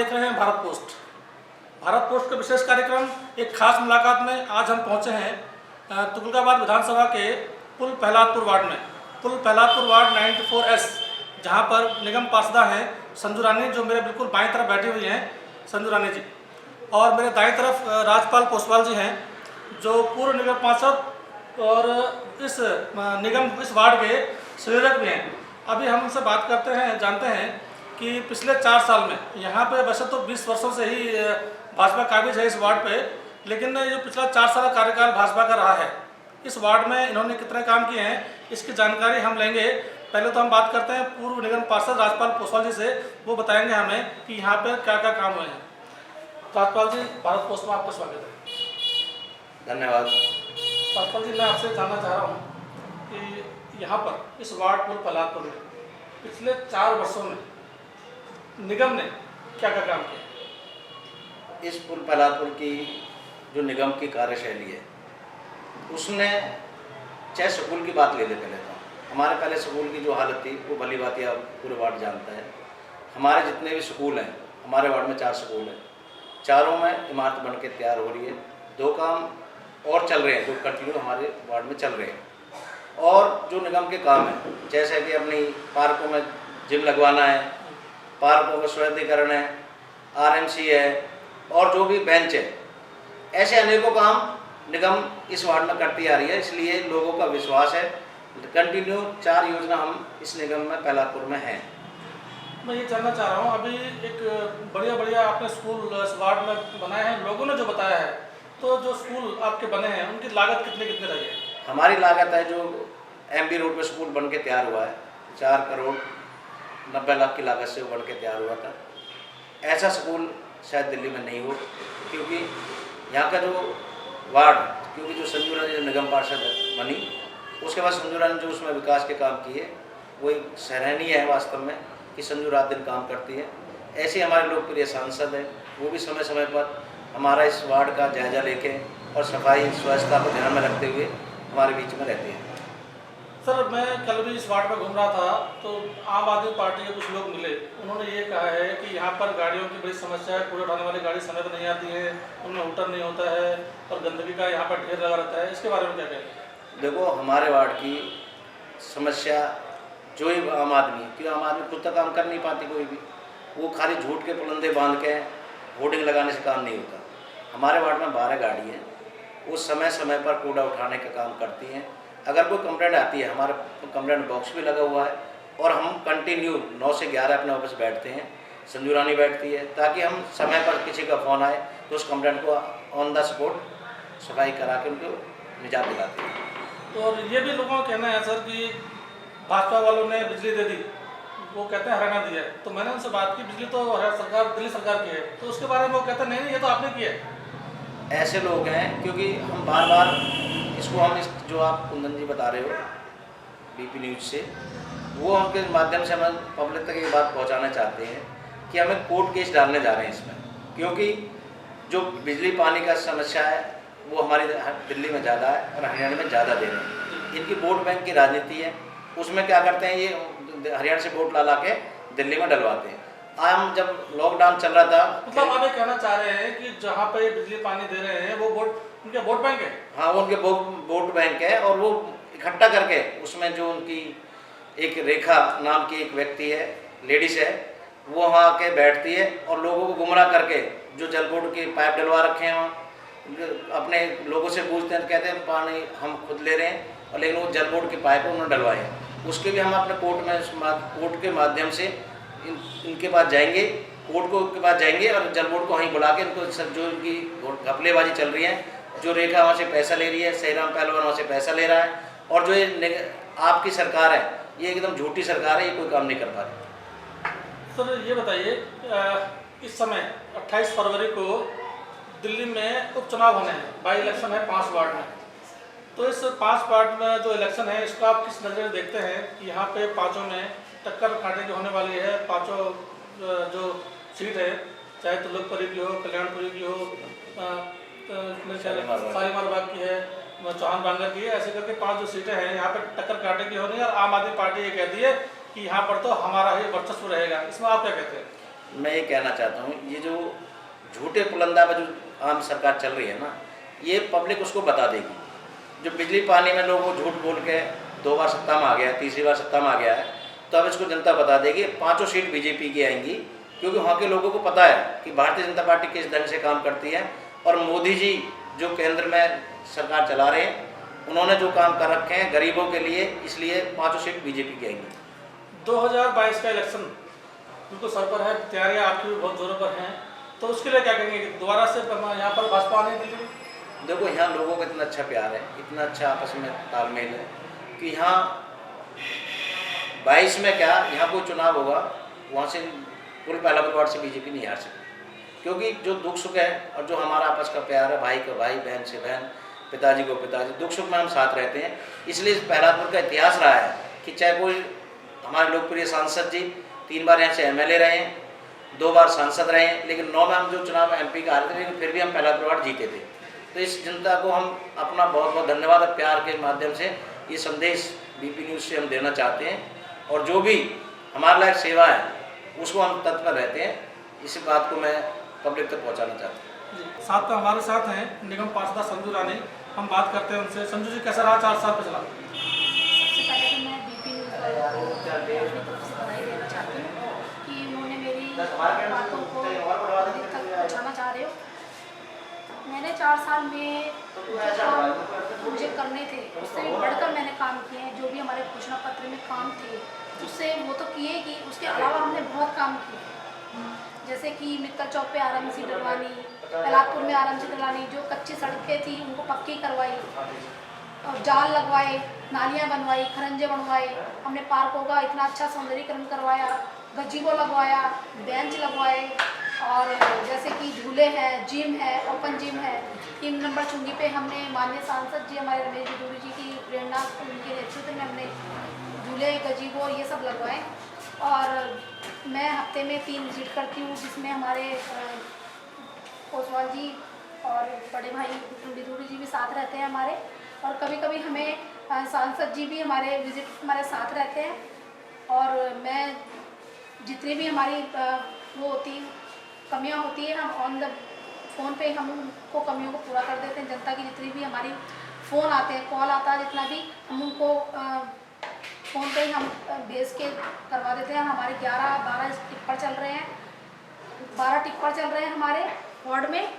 देख रहे हैं भारत पोस्ट। भारत पोस्ट का विशेष कार्यक्रम एक खास मुलाकात में आज हम पहुंचे हैं तुगलकाबाद विधानसभा के पुल प्रहलादपुर वार्ड में। पुल प्रहलादपुर वार्ड 94S, जहां पर निगम पार्षदा हैं संजू रानी, जो मेरे बिल्कुल बाईं तरफ बैठी हुई हैं संजू रानी जी, और मेरे दाईं तरफ राजपाल पोसवाल जी हैं, जो पूर्व निगम पार्षद और इस वार्ड के संयोजक भी हैं। अभी हम उनसे बात करते हैं, जानते हैं कि पिछले 4 साल में यहाँ पे वैसे तो 20 वर्षों से ही भाजपा काबिज है इस वार्ड पे, लेकिन ये पिछला 4 साल का कार्यकाल भाजपा का रहा है। इस वार्ड में इन्होंने कितने काम किए हैं इसकी जानकारी हम लेंगे। पहले तो हम बात करते हैं पूर्व निगम पार्षद राजपाल पोसवाल जी से, वो बताएंगे हमें कि यहाँ पे क्या क्या काम हुए हैं। राजपाल जी, भारत पोस्ट में आपका स्वागत है। धन्यवाद। राजपाल जी, मैं आपसे जानना चाह रहा हूँ कि यहाँ पर इस वार्ड पुल प्रहलादपुर में पिछले 4 वर्षों में निगम ने क्या क्या काम किया? इस पुल प्रहलादपुर की जो निगम की कार्यशैली है, उसने चाहे स्कूल की बात ले ले पहले तो हमारे पहले स्कूल की जो हालत थी वो भली बात आप पूरे वार्ड जानता है। हमारे जितने भी स्कूल हैं, हमारे वार्ड में 4 स्कूल हैं, चारों में इमारत बन के तैयार हो रही है। 2 काम और चल रहे हैं जो कंटिन्यू हमारे वार्ड में चल रहे हैं। और जो निगम के काम हैं, जैसे कि अपनी पार्कों में जिम लगवाना है, पार्कों का सुदृढ़ीकरण है, RMC है, और जो भी बेंच है, ऐसे अनेकों काम निगम इस वार्ड में करती आ रही है। इसलिए लोगों का विश्वास है। कंटिन्यू 4 योजना हम इस निगम में प्रहलादपुर में हैं। मैं ये जानना चाह रहा हूँ, अभी एक बढ़िया आपने स्कूल इस वार्ड में बनाए हैं, लोगों ने जो बताया है, तो जो स्कूल आपके बने हैं उनकी लागत कितनी रही है? हमारी लागत है जो MB रोड पे स्कूल बन के तैयार हुआ है, 4 करोड़ 90 लाख की लागत से वो बन के तैयार हुआ था। ऐसा स्कूल शायद दिल्ली में नहीं हो, क्योंकि यहाँ का जो वार्ड, क्योंकि जो संजू रानी जो निगम पार्षद बनी, उसके बाद संजू रानी जो उसमें विकास के काम किए, वो एक सराहनीय है वास्तव में कि संजू रात दिन काम करती है। ऐसे हमारे लोकप्रिय सांसद हैं, वो भी समय समय पर हमारा इस वार्ड का जायजा लेके और सफाई स्वच्छता को ध्यान में रखते हुए हमारे बीच में रहते हैं। सर, मैं कल भी इस वार्ड में घूम रहा था, तो आम आदमी पार्टी के कुछ लोग मिले, उन्होंने ये कहा है कि यहाँ पर गाड़ियों की बड़ी समस्या है, कूड़े उठाने वाली गाड़ी समय पर नहीं आती है, उनमें हूटर नहीं होता है और गंदगी का यहाँ पर ढेर लगा रहता है। इसके बारे में क्या कहेंगे? देखो, हमारे वार्ड की समस्या जो ही आम आदमी, क्यों आम आदमी खुद तक काम कर नहीं पाती, कोई भी वो खाली झूठ के पुलंदे बांध के होर्डिंग लगाने से काम नहीं होता। हमारे वार्ड में 12 गाड़ी हैं, वो समय समय पर कूड़ा उठाने का काम करती हैं। अगर कोई कंप्लेंट आती है, हमारा कंप्लेंट बॉक्स भी लगा हुआ है, और हम कंटिन्यू 9 से 11 अपने ऑफिस बैठते हैं, संजू रानी बैठती है, ताकि हम समय पर किसी का फ़ोन आए तो उस कंप्लेंट को ऑन द स्पॉट सफाई करा के उनको निजात दिलाते हैं। और ये भी लोगों का कहना है सर कि भाजपा वालों ने बिजली दे दी, वो कहते हैं हरियाणा दिया है। तो मैंने उनसे बात की, बिजली तो सरकार दिल्ली सरकार की है, तो उसके बारे में वो कहते हैं नहीं ये तो आपने किया है। ऐसे लोग हैं, क्योंकि हम बार बार इसको जो आप कुंदन जी बता रहे हो BP न्यूज़ से, वो उनके माध्यम से हम पब्लिक तक ये बात पहुंचाना चाहते हैं कि हमें कोर्ट केस डालने जा रहे हैं इसमें, क्योंकि जो बिजली पानी का समस्या है वो हमारी दिल्ली में ज़्यादा है और हरियाणा में ज़्यादा दे रहे हैं। इनकी वोट बैंक की राजनीति है, उसमें क्या करते हैं, ये हरियाणा से वोट ला के दिल्ली में डलवाते हैं। हम जब लॉकडाउन चल रहा था, मतलब आप ये कहना चाह रहे हैं कि जहाँ पे बिजली पानी दे रहे हैं वो उनके वोट बैंक है? हाँ, वो उनके वोट बैंक है, और वो इकट्ठा करके उसमें जो उनकी एक रेखा नाम की एक व्यक्ति है, लेडीज है, वो वहाँ आके बैठती है और लोगों को गुमराह करके जो जल बोर्ड के पाइप डलवा रखे हैं वहाँ अपने लोगों से पूछते हैं, कहते हैं पानी हम खुद ले रहे हैं, और लेकिन वो जल बोर्ड के पाइप उन्होंने डलवाए हैं। उसके भी हम अपने कोर्ट के माध्यम से इनके पास जाएंगे, के पास जाएंगे और जल बोर्ड को वहीं बुला के इनको जो इनकी घपलेबाजी चल रही है, जो रेखा वहाँ से पैसा ले रही है, सहीराम पहलवान वहाँ से पैसा ले रहा है, और जो ये आपकी सरकार है ये एकदम झूठी सरकार है, ये कोई काम नहीं कर पा रही। सर, ये बताइए, इस समय 28 फरवरी को दिल्ली में उपचुनाव होने हैं, बाई इलेक्शन है 5 वार्ड में। तो इस 5 वार्ड में जो इलेक्शन है इसको आप किस नज़र से देखते हैं कि यहाँ पे 5 में टक्कर काटे की होने वाली है? 5 जो सीट है, चाहे तुगलकपुरी की हो, कल्याणपुरी की हो, शालीमार बाग की है, चौहान बांगर की है, ऐसे करके 5 जो सीटें हैं यहाँ पर टक्कर काटे की होनी है। और आम आदमी पार्टी ये कहती है कि यहाँ पर तो हमारा ही वर्चस्व रहेगा। इसमें आप क्या कहते हैं? मैं ये कहना चाहता हूँ, ये जो झूठे पुलंदा पर जो आम सरकार चल रही है ना, ये पब्लिक उसको बता देगी। जो बिजली पानी में लोगों को झूठ बोल के 2 बार सत्ता में आ गया है, तीसरी बार सत्ता में आ गया है, तो अब इसको जनता बता देगी। 5 सीट बीजेपी की आएंगी, क्योंकि वहाँ के लोगों को पता है कि भारतीय जनता पार्टी किस ढंग से काम करती है। और मोदी जी जो केंद्र में सरकार चला रहे हैं, उन्होंने जो काम कर रखे हैं गरीबों के लिए, इसलिए 5 सीट बीजेपी की आएंगी। 2022 का इलेक्शन बिल्कुल सर पर है, तैयारियां आपकी भी बहुत जोरों पर हैं, तो उसके लिए क्या कहेंगे कि दोबारा से यहाँ पर भाजपा आने के लिए? देखो, यहाँ लोगों का इतना अच्छा प्यार है, इतना अच्छा आपस में तालमेल है कि यहाँ 22 में क्या, यहाँ कोई चुनाव होगा, वहाँ से कुल पहलापुर वार्ड से बीजेपी नहीं हार सकती। क्योंकि जो दुख सुख है और जो हमारा आपस का प्यार है, भाई को भाई, बहन से बहन, पिताजी को पिताजी, दुख सुख में हम साथ रहते हैं। इसलिए पहलापुर का इतिहास रहा है कि चाहे कोई हमारे लोकप्रिय सांसद जी 3 बार यहाँ से MLA रहे हैं, 2 बार सांसद रहे हैं, लेकिन 9 में हम जो चुनाव MP का हारे थे, लेकिन फिर भी हम पहलापुर वार्ड जीते थे। तो इस जनता को हम अपना बहुत बहुत धन्यवाद और प्यार के माध्यम से ये संदेश BP न्यूज़ से हम देना चाहते हैं। और जो भी हमारे लायक सेवा है उसको हम तत्पर रहते हैं। इस बात को मैं पब्लिक तक पहुंचाना चाहता हूँ। जी, साथ में हमारे साथ हैं निगम पार्षद संजू रानी, हम बात करते हैं उनसे। संजू जी, कैसा रहा 4 साल पे चला? सबसे पहले तो मैं BP न्यूज़ वालों को अपनी तरफ से बधाई देना चाहती हूँ कि उन्होंने मेरी बातों को अधिक तक पहुँचाना चाह रहे हो। मैंने 4 साल में जो काम मुझे करने थे उससे भी बढ़कर मैंने काम किए हैं। जो भी हमारे घोषणा पत्र में काम थे उससे वो तो किए कि उसके अलावा हमने बहुत काम किए, जैसे कि मित्तल चौक पे RMC डलवानी, पहलापुर में RMC डलवानी, जो कच्ची सड़कें थी उनको पक्की करवाई, और जाल लगवाए, नालियाँ बनवाई, खरंजे बनवाए, हमने पार्कों का इतना अच्छा सौंदर्यीकरण करवाया, गजीबो लगवाया, बेंच लगवाए, और जैसे कि झूले हैं, जिम है, ओपन जिम है। 3 नंबर चुंगी पे हमने माननीय सांसद जी हमारे रमेश जी जी की प्रेरणा, उनके नेतृत्व में हमने झूले, गजीबो ये सब लगवाए। और मैं हफ्ते में 3 विजिट करती हूँ, जिसमें हमारे ओसवाल जी और बड़े भाई बिदूरी जी भी साथ रहते हैं हमारे, और कभी कभी हमें सांसद जी भी हमारे विजिट हमारे साथ रहते हैं। और मैं जितनी भी हमारी वो होती कमियां होती है, हम ऑन द फ़ोन पे हम उनको कमियों को पूरा कर देते हैं। जनता की जितनी भी हमारी फ़ोन आते हैं, कॉल आता है, जितना भी हम उनको फ़ोन पे ही हम भेज के करवा देते हैं। हमारे 11-12 टिप्पर चल रहे हैं, 12 टिप्पर चल रहे हैं हमारे वार्ड में।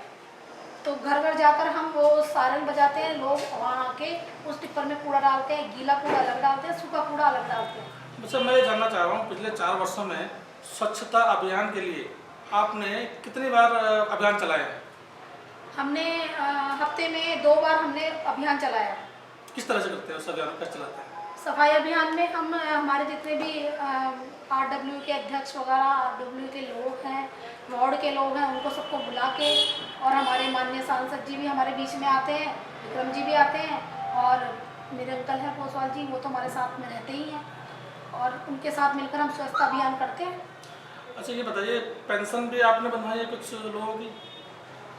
तो घर घर जाकर हम वो सारन बजाते हैं, लोग वहाँ आके उस टिप्पर में कूड़ा डालते हैं, गीला कूड़ा अलग डालते हैं, सूखा कूड़ा अलग डालते हैं। मुझसे मैं ये जानना चाह रहा हूँ, पिछले 4 वर्षों में स्वच्छता अभियान के लिए आपने कितनी बार अभियान चलाया है? हमने हफ्ते में 2 बार हमने अभियान चलाया। किस तरह से करते हैं उस अभियान को, कैसे चलाते हैं? सफाई अभियान में हम हमारे जितने भी RW के अध्यक्ष वगैरह, RW के लोग हैं, वार्ड के लोग हैं, उनको सबको बुला के, और हमारे माननीय सांसद जी भी हमारे बीच में आते हैं, विक्रम जी भी आते हैं, और मेरे अंकल हैं पोसवाल जी, वो तो हमारे साथ में रहते ही हैं, और उनके साथ मिलकर हम स्वच्छता अभियान करते हैं। अच्छा, ये बताइए, पेंशन भी आपने बनवाई है कुछ लोगों की?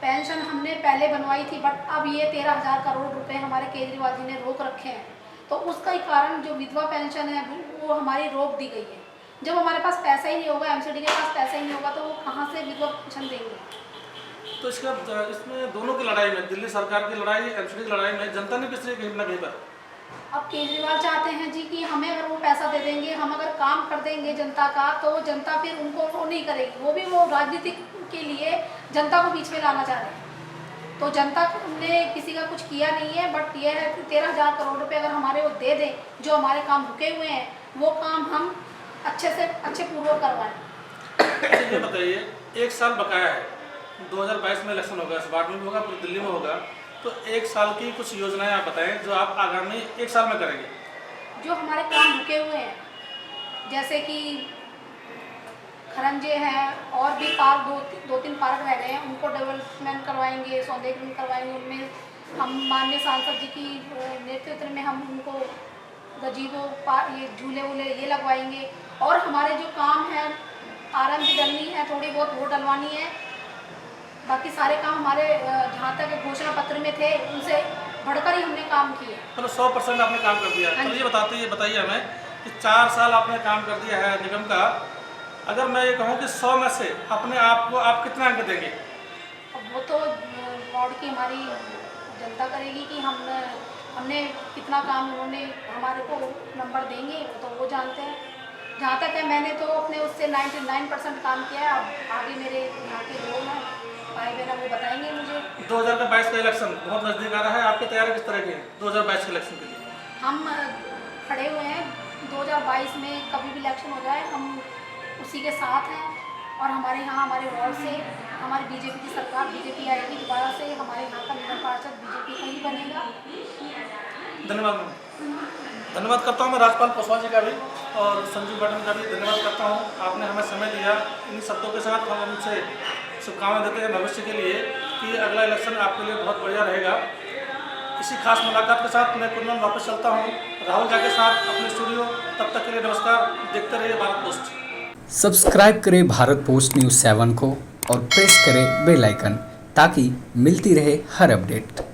पेंशन हमने पहले बनवाई थी, बट अब ये 13,000 करोड़ रुपए हमारे केजरीवाल जी ने रोक रखे हैं, तो उसका ही कारण जो विधवा पेंशन है वो हमारी रोक दी गई है। जब हमारे पास पैसा ही नहीं होगा, MCD के पास पैसा ही नहीं होगा, तो वो कहाँ से विधवा पेंशन देंगे? तो इसमें दोनों की लड़ाई में, दिल्ली सरकार की लड़ाई, MCD की लड़ाई में जनता ने किसी कहीं ना कहीं पर, अब केजरीवाल चाहते हैं जी कि हमें अगर वो पैसा दे देंगे, हम अगर काम कर देंगे जनता का, तो जनता फिर उनको वो नहीं करेगी। वो भी वो राजनीति के लिए जनता को बीच में लाना चाह रहे हैं। तो जनता ने किसी का कुछ किया नहीं है, बट ये है कि 13,000 करोड़ रुपए अगर हमारे वो दे दें, जो हमारे काम रुके हुए हैं, वो काम हम अच्छे पूर्वक करवाएं। अच्छा, ये बताइए, 1 साल बकाया है, 2022 में इलेक्शन होगा, इस वार्ड में भी होगा, पूरी दिल्ली में होगा, तो 1 साल की कुछ योजनाएं आप बताएं जो आप आगामी 1 साल में करेंगे। जो हमारे काम रुके हुए हैं, जैसे कि खरंजे हैं, और भी पार्क 2-3 पार्क रह गए हैं, उनको डेवलपमेंट करवाएंगे, सौंदर्यीकरण करवाएंगे। उनमें हम माननीय सांसद जी की नेतृत्व में हम उनको गजीबो, ये झूले वूले ये लगवाएंगे। और हमारे जो काम हैं, RMC डलनी है, थोड़ी बहुत वो डलवानी है, बाकी सारे काम हमारे जहाँ तक घोषणा पत्र में थे उनसे बढ़कर ही हमने काम किए। मतलब 100% आपने काम कर दिया है। तो ये बताइए हमें कि 4 साल आपने काम कर दिया है निगम का, अगर मैं ये कहूँ कि 100 में से अपने आप को आप कितना अंक देंगे? अब वो तो वार्ड की हमारी जनता करेगी कि हमने कितना काम उन्होंने हमारे को नंबर देंगे, तो वो जानते हैं। जहाँ तक है मैंने तो अपने उससे 99% काम किया है। अब आगे मेरे यहाँ के लोग हैं भाई बहन, वो बताएंगे मुझे। 2022 का इलेक्शन बहुत नज़दीक आ रहा है, आपकी तैयारी किस तरह की है 2022 के इलेक्शन के लिए? हम खड़े हुए हैं 2022 में, कभी भी इलेक्शन हो जाए हम उसी के साथ हैं। और हमारे यहाँ हमारे वार्ड से हमारी बीजेपी की सरकार, बीजेपी आएगी दोबारा से, हमारे यहाँ का नगर पार्षद बीजेपी का ही बनेगा। धन्यवाद मैम। धन्यवाद करता हूँ मैं राजपाल पोसवाल जी का भी और संजीव बटन का भी धन्यवाद करता हूँ। आपने हमें समय दिया। इन शब्दों के साथ हम उनसे शुभकामनाएं देते हैं भविष्य के लिए कि अगला इलेक्शन आपके लिए बहुत बढ़िया रहेगा। इसी खास मुलाकात के साथ मैं कुंदन वापस चलता हूँ राहुल झा के साथ अपने स्टूडियो। तब तक के लिए नमस्कार, देखते रहिए भारत पोस्ट। सब्सक्राइब करें भारत पोस्ट न्यूज़ 7 को और प्रेस करें बेल आइकन ताकि मिलती रहे हर अपडेट।